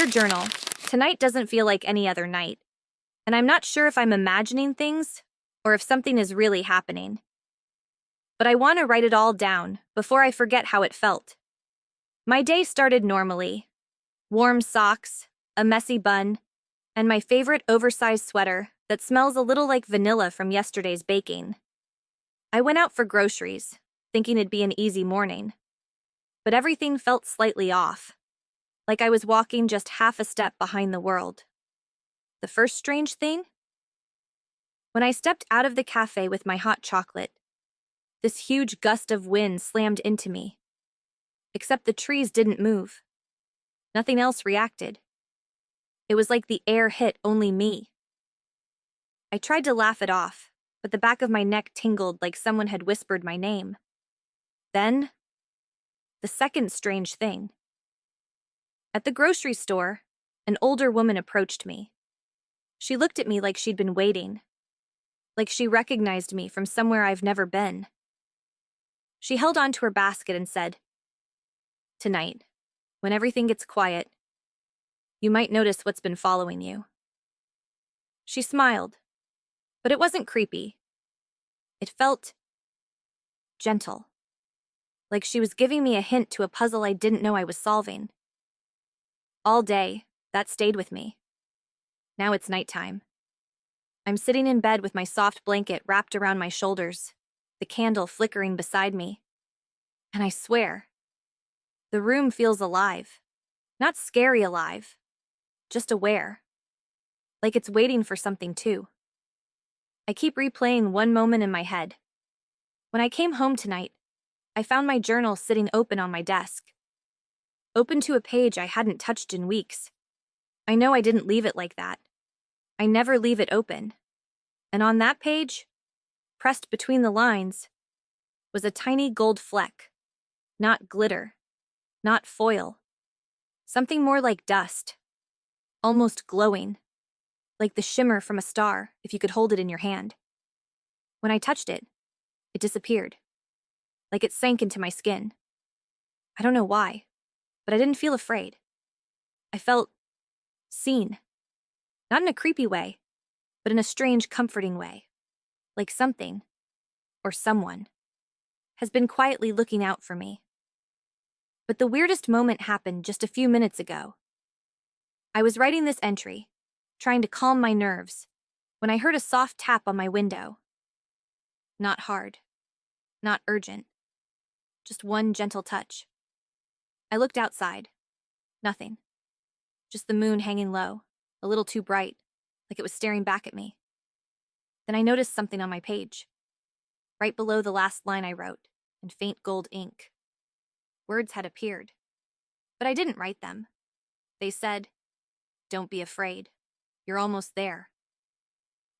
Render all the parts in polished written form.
Dear Journal, tonight doesn't feel like any other night, and I'm not sure if I'm imagining things or if something is really happening. But I want to write it all down before I forget how it felt. My day started normally. Warm socks, a messy bun, and my favorite oversized sweater that smells a little like vanilla from yesterday's baking. I went out for groceries, thinking it'd be an easy morning. But everything felt slightly off, like I was walking just half a step behind the world. The first strange thing? When I stepped out of the cafe with my hot chocolate, this huge gust of wind slammed into me. Except the trees didn't move. Nothing else reacted. It was like the air hit only me. I tried to laugh it off, but the back of my neck tingled like someone had whispered my name. Then, the second strange thing. At the grocery store, an older woman approached me. She looked at me like she'd been waiting, like she recognized me from somewhere I've never been. She held onto her basket and said, "Tonight, when everything gets quiet, you might notice what's been following you." She smiled, but it wasn't creepy. It felt gentle, like she was giving me a hint to a puzzle I didn't know I was solving. All day, that stayed with me. Now it's nighttime. I'm sitting in bed with my soft blanket wrapped around my shoulders, the candle flickering beside me. And I swear, the room feels alive. Not scary alive, just aware. Like it's waiting for something too. I keep replaying one moment in my head. When I came home tonight, I found my journal sitting open on my desk. Open to a page I hadn't touched in weeks. I know I didn't leave it like that. I never leave it open. And on that page, pressed between the lines, was a tiny gold fleck. Not glitter. Not foil. Something more like dust. Almost glowing. Like the shimmer from a star if you could hold it in your hand. When I touched it, it disappeared. Like it sank into my skin. I don't know why, but I didn't feel afraid. I felt seen. Not in a creepy way, but in a strange, comforting way. Like something, or someone, has been quietly looking out for me. But the weirdest moment happened just a few minutes ago. I was writing this entry, trying to calm my nerves, when I heard a soft tap on my window. Not hard, not urgent, just one gentle touch. I looked outside. Nothing. Just the moon hanging low, a little too bright, like it was staring back at me. Then I noticed something on my page. Right below the last line I wrote, in faint gold ink. Words had appeared, but I didn't write them. They said, "Don't be afraid. You're almost there."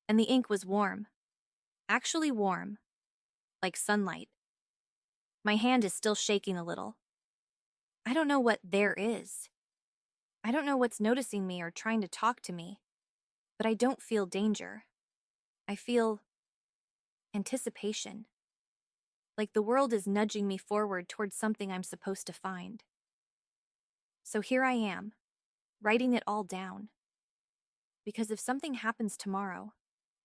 And the ink was warm. Actually warm. Like sunlight. My hand is still shaking a little. I don't know what there is. I don't know what's noticing me or trying to talk to me. But I don't feel danger. I feel anticipation. Like the world is nudging me forward towards something I'm supposed to find. So here I am, writing it all down. Because if something happens tomorrow,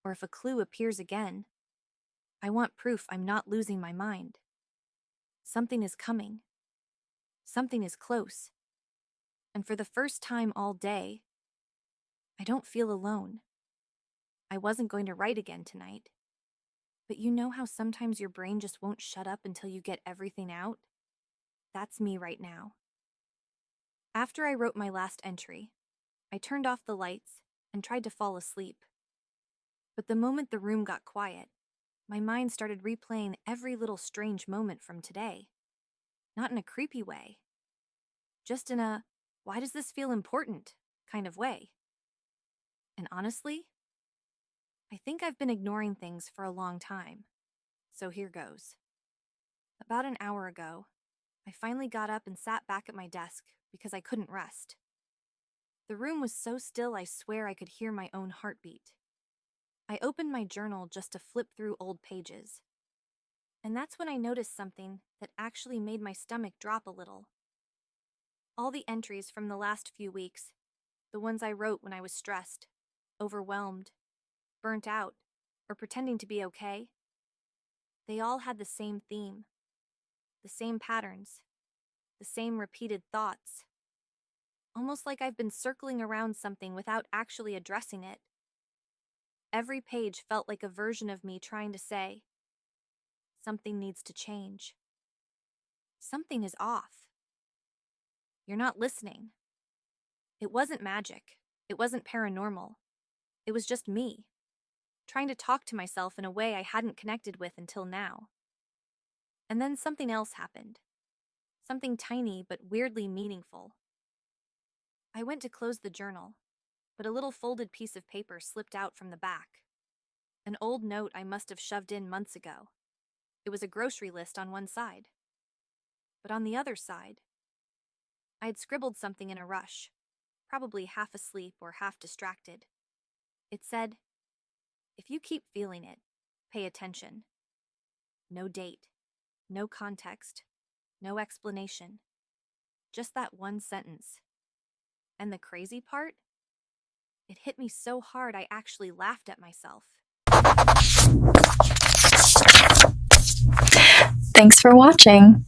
or if a clue appears again, I want proof I'm not losing my mind. Something is coming. Something is close. And for the first time all day, I don't feel alone. I wasn't going to write again tonight. But you know how sometimes your brain just won't shut up until you get everything out? That's me right now. After I wrote my last entry, I turned off the lights and tried to fall asleep. But the moment the room got quiet, my mind started replaying every little strange moment from today. Not in a creepy way. Just in a, why does this feel important kind of way. And honestly, I think I've been ignoring things for a long time. So here goes. About an hour ago, I finally got up and sat back at my desk because I couldn't rest. The room was so still I swear I could hear my own heartbeat. I opened my journal just to flip through old pages. And that's when I noticed something that actually made my stomach drop a little. All the entries from the last few weeks The ones I wrote when I was stressed, overwhelmed, burnt out, or pretending to be okay. They all had the same theme, the same patterns, the same repeated thoughts. Almost like I've been circling around something without actually addressing it. Every page felt like a version of me trying to say, something needs to change. Something is off. You're not listening. It wasn't magic. It wasn't paranormal. It was just me, trying to talk to myself in a way I hadn't connected with until now. And then something else happened. Something tiny but weirdly meaningful. I went to close the journal, but a little folded piece of paper slipped out from the back. An old note I must have shoved in months ago. It was a grocery list on one side. But on the other side, I had scribbled something in a rush, probably half asleep or half distracted. It said, "If you keep feeling it, pay attention." No date, no context, no explanation. Just that one sentence. And the crazy part? It hit me so hard I actually laughed at myself. Thanks for watching.